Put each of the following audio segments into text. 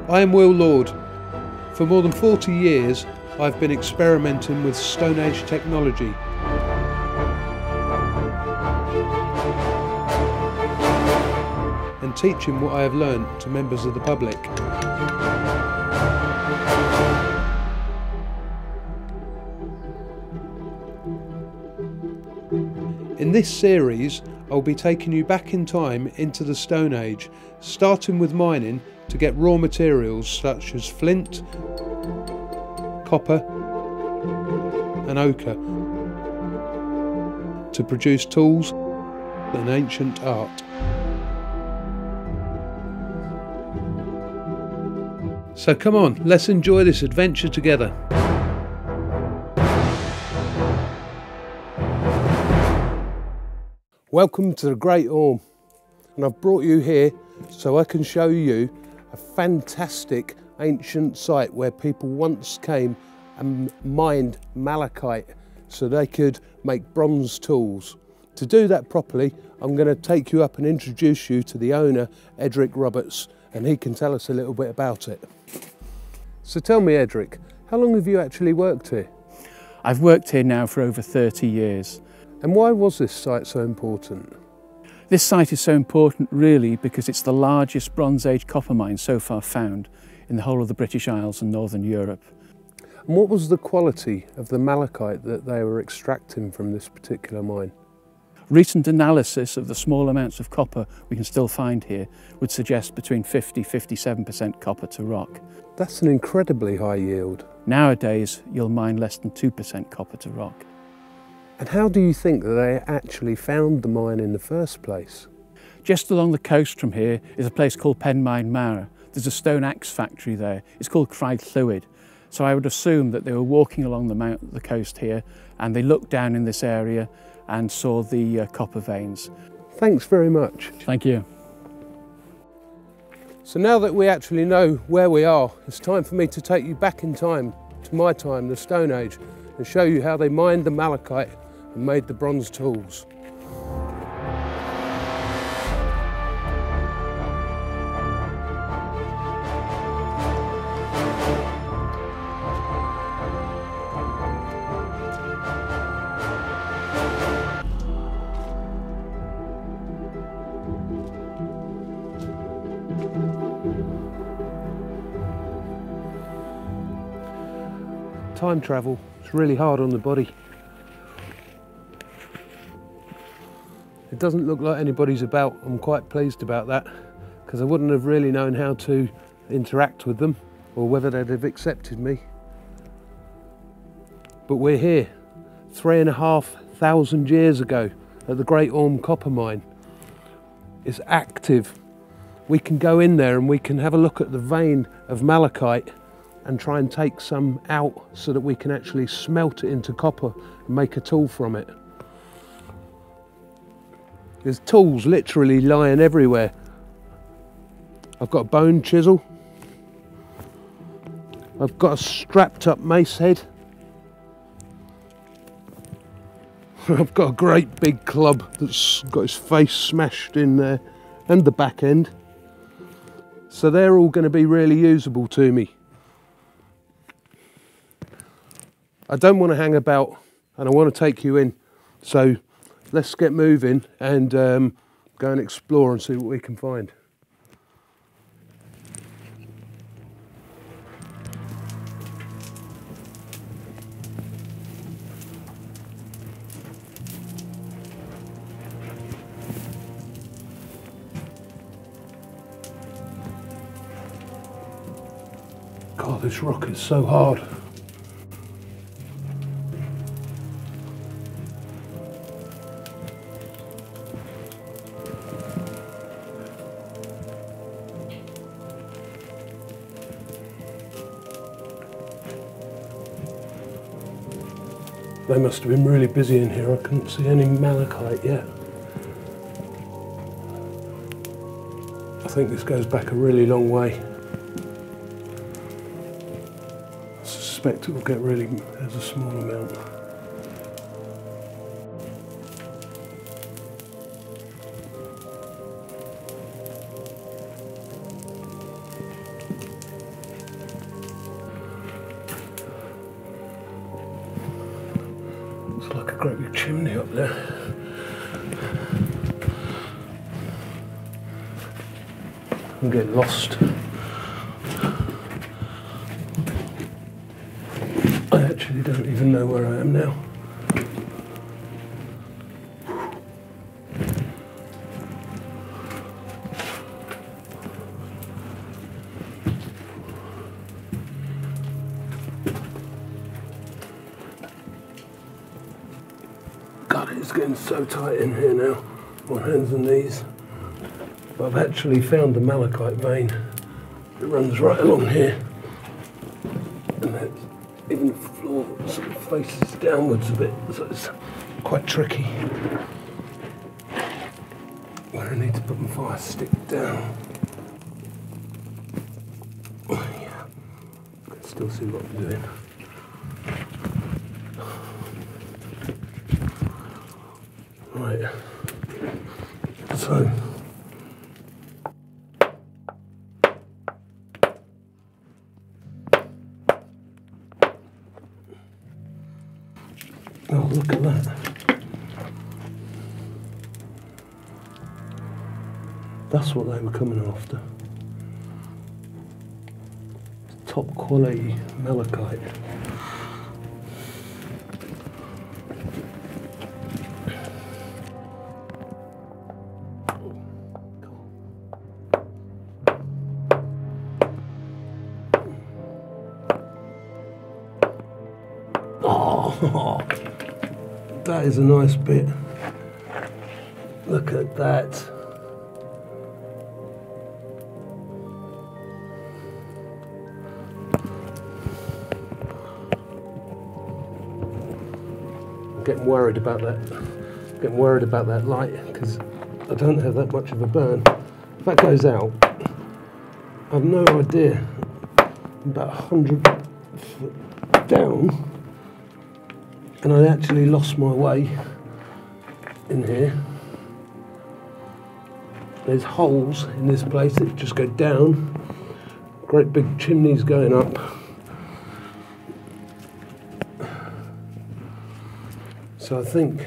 I am Will Lord. For more than 40 years I've been experimenting with Stone Age technology. And teaching what I have learnt to members of the public. In this series, I'll be taking you back in time into the Stone Age, starting with mining to get raw materials such as flint, copper and ochre to produce tools and ancient art. So come on, let's enjoy this adventure together. Welcome to the Great Orme, and I've brought you here so I can show you a fantastic ancient site where people once came and mined malachite so they could make bronze tools. To do that properly, I'm going to take you up and introduce you to the owner, Edric Roberts, and he can tell us a little bit about it. So tell me, Edric, how long have you actually worked here? I've worked here now for over 30 years. And why was this site so important? This site is so important really because it's the largest Bronze Age copper mine so far found in the whole of the British Isles and Northern Europe. And what was the quality of the malachite that they were extracting from this particular mine? Recent analysis of the small amounts of copper we can still find here would suggest between 50–57% copper to rock. That's an incredibly high yield. Nowadays you'll mine less than 2% copper to rock. And how do you think that they actually found the mine in the first place? Just along the coast from here is a place called Penmine Mara. There's a stone axe factory there. It's called Craig Llwyd. So I would assume that they were walking along the coast here and they looked down in this area and saw the copper veins. Thanks very much. Thank you. So now that we actually know where we are, it's time for me to take you back in time, to my time, the Stone Age, and show you how they mined the malachite and made the bronze tools. Time travel, it's really hard on the body. It doesn't look like anybody's about. I'm quite pleased about that because I wouldn't have really known how to interact with them or whether they'd have accepted me. But we're here 3,500 years ago at the Great Orme Copper Mine. It's active. We can go in there and we can have a look at the vein of malachite and try and take some out so that we can actually smelt it into copper and make a tool from it. There's tools literally lying everywhere. I've got a bone chisel. I've got a strapped up mace head. I've got a great big club that's got his face smashed in there and the back end. So they're all going to be really usable to me. I don't want to hang about and I want to take you in. So let's get moving and go and explore and see what we can find. God, this rock is so hard. They must have been really busy in here. I couldn't see any malachite yet. I think this goes back a really long way. I suspect it will get really, there's a small amount. great big chimney up there. I'm getting lost. I actually don't even know where I am now. God, it's getting so tight in here now, on hands and knees. But I've actually found the malachite vein. It runs right along here. And then even the floor sort of faces downwards a bit, so it's quite tricky. Where I need to put my fire stick down. Yeah, I can still see what I'm doing. Right, so oh, look at that. That's what they were coming after. Top quality malachite. Oh, that is a nice bit. Look at that. I'm getting worried about that. Getting worried about that light because I don't have that much of a burn. If that goes out, I have no idea. About 100 foot down. And I actually lost my way in here. There's holes in this place that just go down. Great big chimneys going up. So I think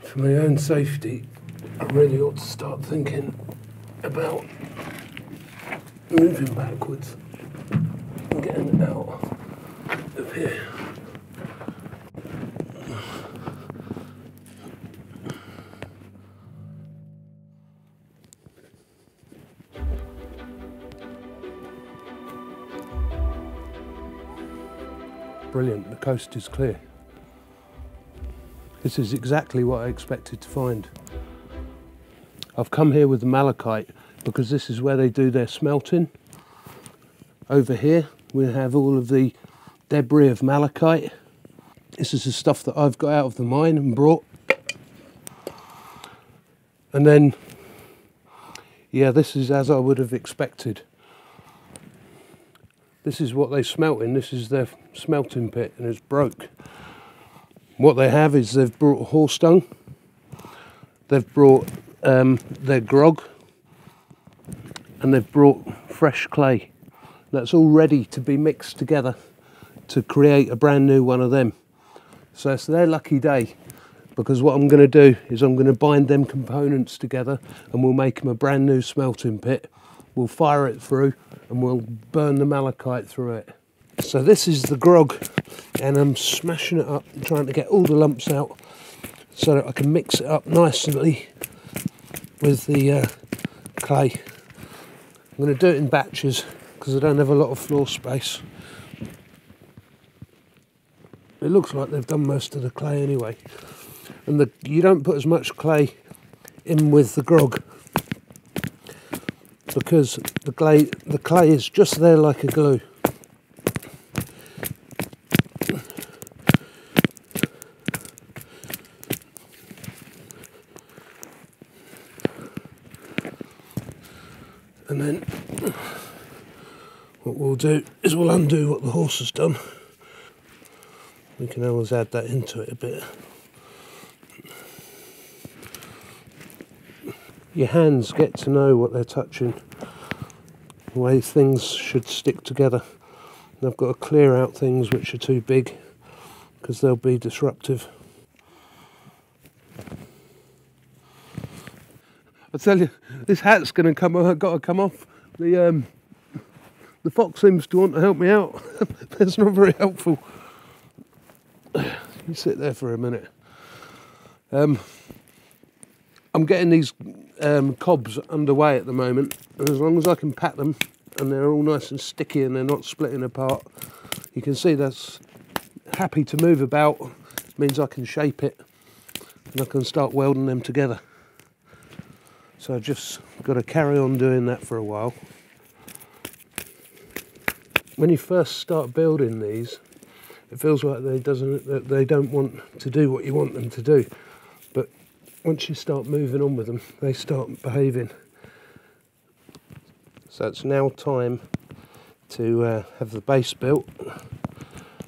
for my own safety, I really ought to start thinking about moving backwards and getting out of here. Brilliant, the coast is clear. This is exactly what I expected to find. I've come here with the malachite because this is where they do their smelting. Over here we have all of the debris of malachite. This is the stuff that I've got out of the mine and brought. And then, yeah, this is as I would have expected. This is what they smelt in. This is their smelting pit, and it's broke. What they have is they've brought horse dung, they've brought their grog, and they've brought fresh clay. That's all ready to be mixed together to create a brand new one of them. So it's their lucky day, because what I'm going to do is I'm going to bind them components together and we'll make them a brand new smelting pit. We'll fire it through and we'll burn the malachite through it. So this is the grog, and I'm smashing it up and trying to get all the lumps out so that I can mix it up nicely with the clay. I'm going to do it in batches because I don't have a lot of floor space. It looks like they've done most of the clay anyway. And you don't put as much clay in with the grog because the clay is just there like a glue. And then what we'll do is we'll undo what the horse has done. We can always add that into it a bit. Your hands get to know what they're touching, the way things should stick together. And I've got to clear out things which are too big because they'll be disruptive. I tell you, this hat's going to come. I've got to come off. The fox seems to want to help me out. That's not very helpful. You sit there for a minute. I'm getting these cobs underway at the moment, and as long as I can pat them and they're all nice and sticky and they're not splitting apart, you can see that's happy to move about. It means I can shape it and I can start welding them together. So I've just got to carry on doing that for a while. When you first start building these, it feels like they don't want to do what you want them to do. But once you start moving on with them, they start behaving. So it's now time to have the base built.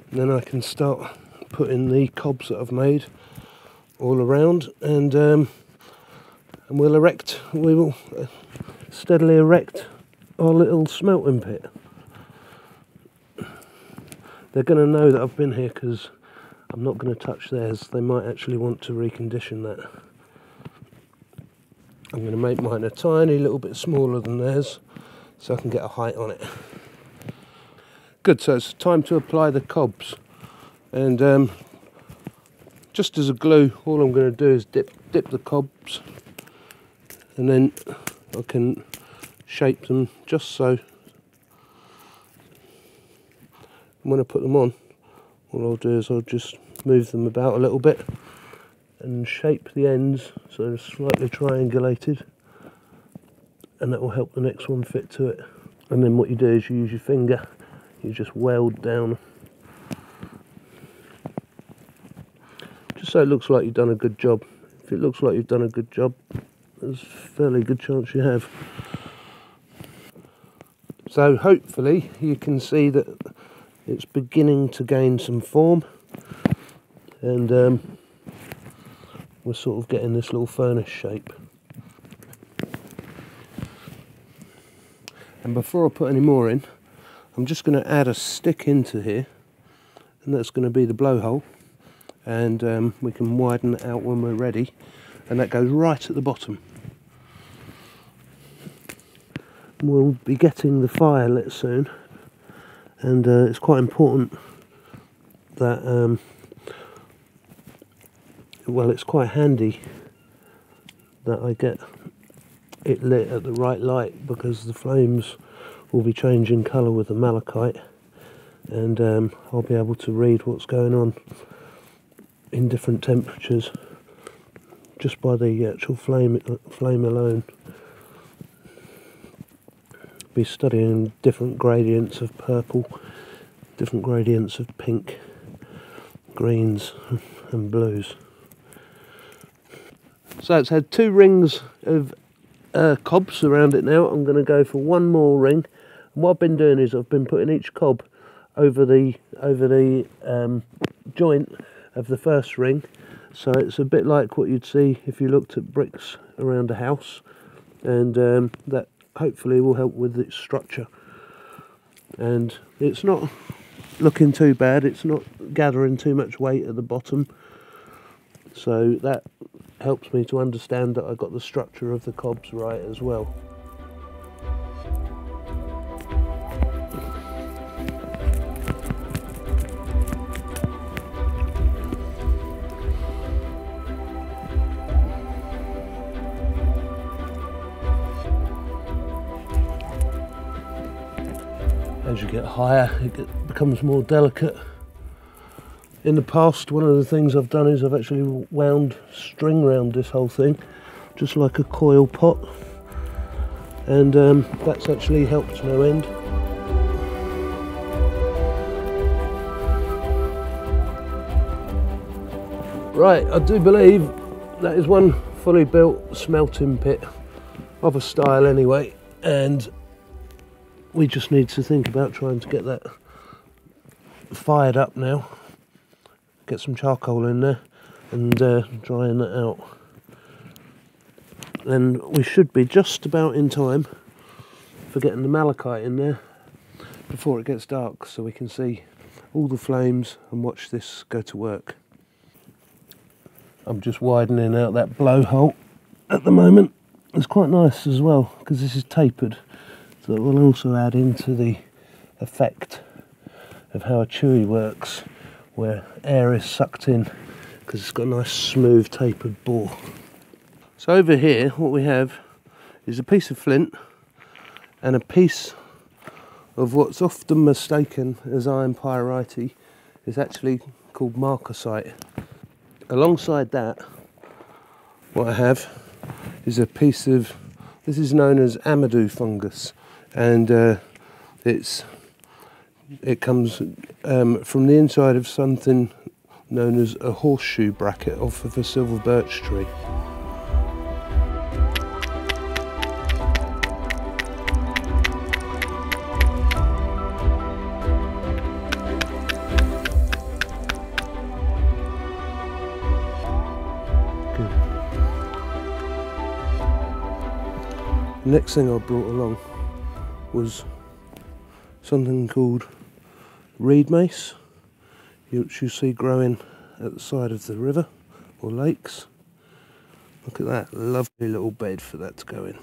And then I can start putting the cobs that I've made all around, and we will steadily erect our little smelting pit. They're going to know that I've been here because I'm not going to touch theirs. They might actually want to recondition that. I'm going to make mine a tiny little bit smaller than theirs so I can get a height on it. Good, so it's time to apply the cobs. And just as a glue, all I'm going to do is dip the cobs, and then I can shape them just so. When I put them on, what I'll do is I'll just move them about a little bit and shape the ends so they're slightly triangulated, and that will help the next one fit to it. And then what you do is you use your finger, you just weld down, just so it looks like you've done a good job. If it looks like you've done a good job, there's a fairly good chance you have. So hopefully you can see that it's beginning to gain some form, and we're sort of getting this little furnace shape. And before I put any more in, I'm just going to add a stick into here, and that's going to be the blowhole, and we can widen it out when we're ready, and that goes right at the bottom. We'll be getting the fire lit soon, and it's quite important that well, it's quite handy that I get it lit at the right light, because the flames will be changing colour with the malachite, and I'll be able to read what's going on in different temperatures just by the actual flame alone. Be studying different gradients of purple, different gradients of pink, greens and blues. So it's had 2 rings of cobs around it now. I'm going to go for 1 more ring. And what I've been doing is I've been putting each cob over the joint of the first ring. So it's a bit like what you'd see if you looked at bricks around a house, and that hopefully will help with its structure. And it's not looking too bad, it's not gathering too much weight at the bottom, so that helps me to understand that I got the structure of the cobs right as well. As you get higher, it becomes more delicate. In the past, one of the things I've done is I've actually wound string around this whole thing, just like a coil pot, and that's actually helped no end. Right, I do believe that is one fully built smelting pit, of a style anyway, and we just need to think about trying to get that fired up now. Get some charcoal in there and drying that out. Then we should be just about in time for getting the malachite in there before it gets dark, so we can see all the flames and watch this go to work. I'm just widening out that blowhole at the moment. It's quite nice as well because this is tapered, so it will also add into the effect of how a chewy works, where air is sucked in because it's got a nice smooth tapered bore. So over here what we have is a piece of flint and a piece of what's often mistaken as iron pyrite, is actually called Malachite. Alongside that, what I have is a piece of, this is known as amadou fungus, and it comes from the inside of something known as a horseshoe bracket off of a silver birch tree. The next thing I brought along was something called reed mace, which you see growing at the side of the river or lakes. Look at that, lovely little bed for that to go in.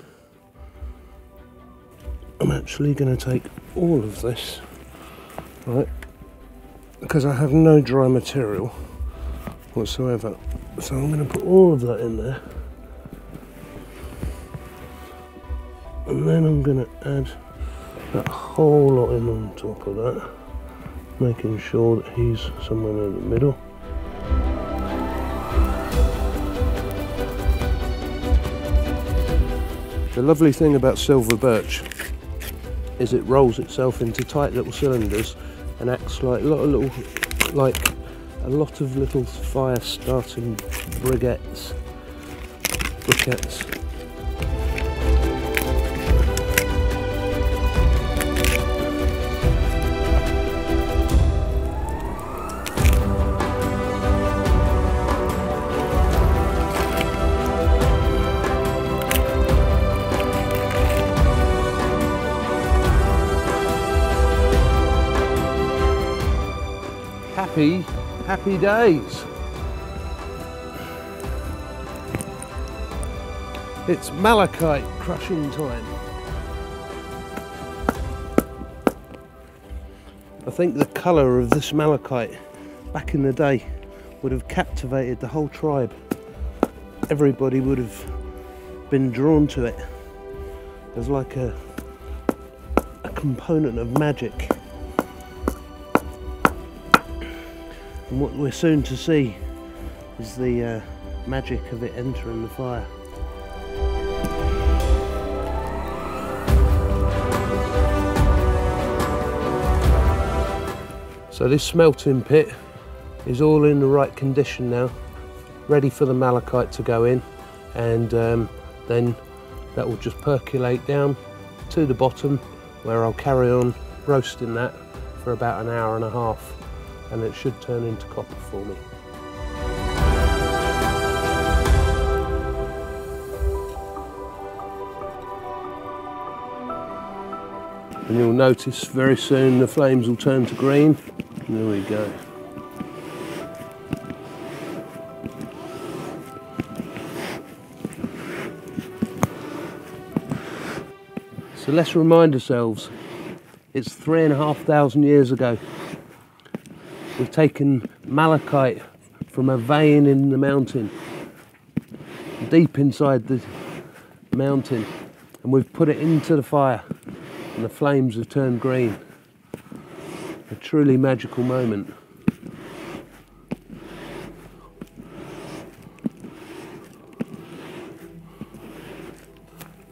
I'm actually going to take all of this, right, because I have no dry material whatsoever, so I'm going to put all of that in there. And then I'm going to add that whole lot in on top of that, making sure that he's somewhere in the middle. The lovely thing about silver birch is it rolls itself into tight little cylinders and acts like a lot of little fire starting briquettes. Happy days. It's malachite crushing time. I think the colour of this malachite back in the day would have captivated the whole tribe. Everybody would have been drawn to it. There's like a component of magic. And what we're soon to see is the magic of it entering the fire. So this smelting pit is all in the right condition now, ready for the malachite to go in, and then that will just percolate down to the bottom, where I'll carry on roasting that for about an hour and a half. And it should turn into copper for me. And you'll notice very soon the flames will turn to green. And there we go. So let's remind ourselves, it's 3,500 years ago. We've taken malachite from a vein in the mountain, deep inside the mountain, and we've put it into the fire, and the flames have turned green. A truly magical moment.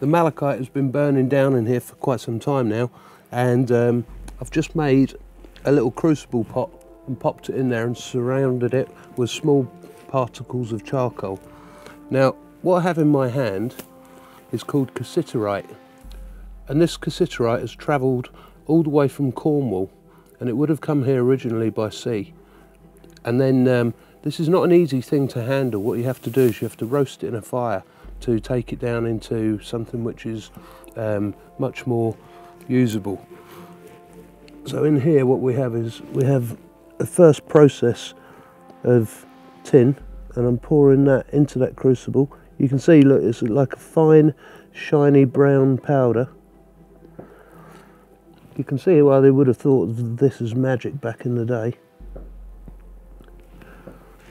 The malachite has been burning down in here for quite some time now, and I've just made a little crucible pot and popped it in there and surrounded it with small particles of charcoal. Now, what I have in my hand is called Cassiterite, and this Cassiterite has travelled all the way from Cornwall, and it would have come here originally by sea. And then this is not an easy thing to handle. What you have to do is you have to roast it in a fire to take it down into something which is much more usable. So in here what we have is we have the first process of tin, and I'm pouring that into that crucible. You can see, look, it's like a fine shiny brown powder. You can see why they would have thought of this as magic back in the day.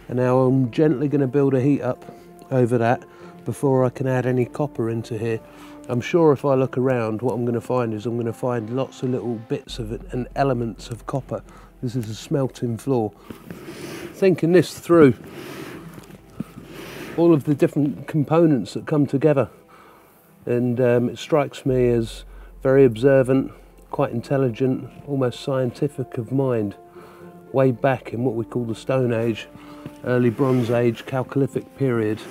And now I'm gently going to build a heat up over that before I can add any copper into here. I'm sure if I look around, what I'm going to find is I'm going to find lots of little bits of it and elements of copper. This is a smelting floor. Thinking this through, all of the different components that come together, and it strikes me as very observant, quite intelligent, almost scientific of mind, way back in what we call the Stone Age, early Bronze Age, Chalcolithic period.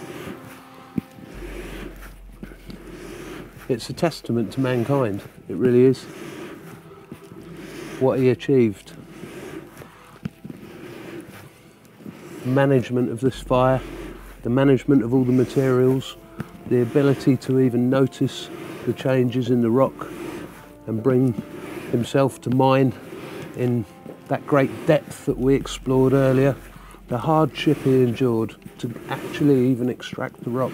It's a testament to mankind, it really is, what he achieved. Management of this fire, the management of all the materials, the ability to even notice the changes in the rock and bring himself to mind in that great depth that we explored earlier, the hardship he endured to actually even extract the rock.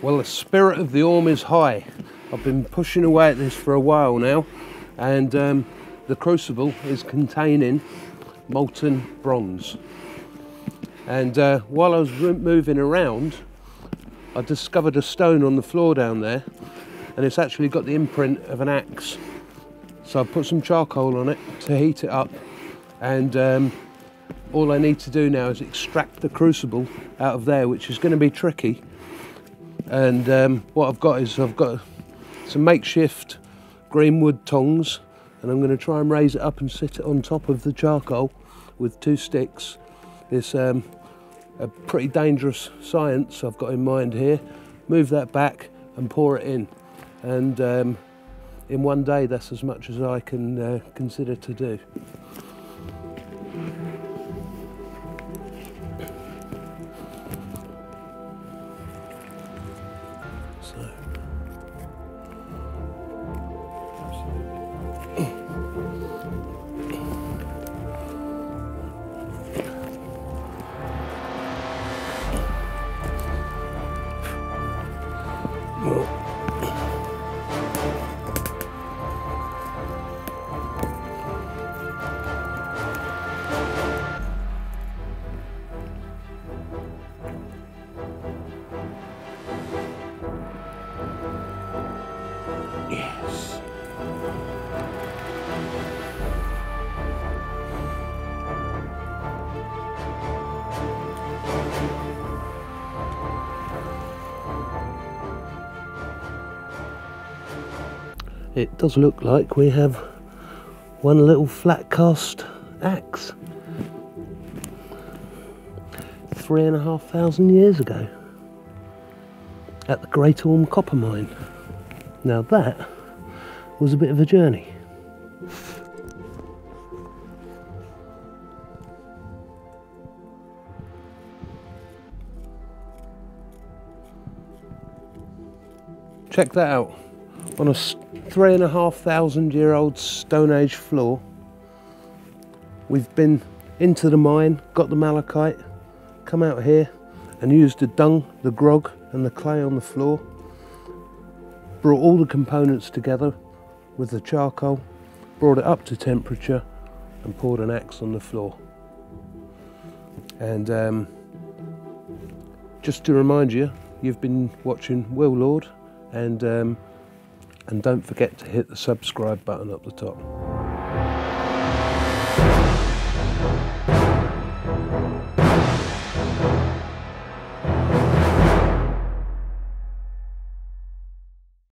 Well, the spirit of the Orme is high. I've been pushing away at this for a while now, and the crucible is containing molten bronze. And while I was moving around, I discovered a stone on the floor down there, and it's actually got the imprint of an axe. So I put some charcoal on it to heat it up, and all I need to do now is extract the crucible out of there, which is going to be tricky. And what I've got some makeshift greenwood tongs, and I'm going to try and raise it up and sit it on top of the charcoal with 2 sticks. It's a pretty dangerous science I've got in mind here. Move that back and pour it in, and in one day that's as much as I can consider to do. Yes. It does look like we have one little flat cast axe 3,500 years ago at the Great Orme Copper mine. Now that was a bit of a journey. Check that out. On a 3,500-year-old Stone Age floor, we've been into the mine, got the malachite, come out here and used the dung, the grog and the clay on the floor, brought all the components together with the charcoal, brought it up to temperature and poured an axe on the floor. And just to remind you, you've been watching Will Lord, and don't forget to hit the subscribe button up the top.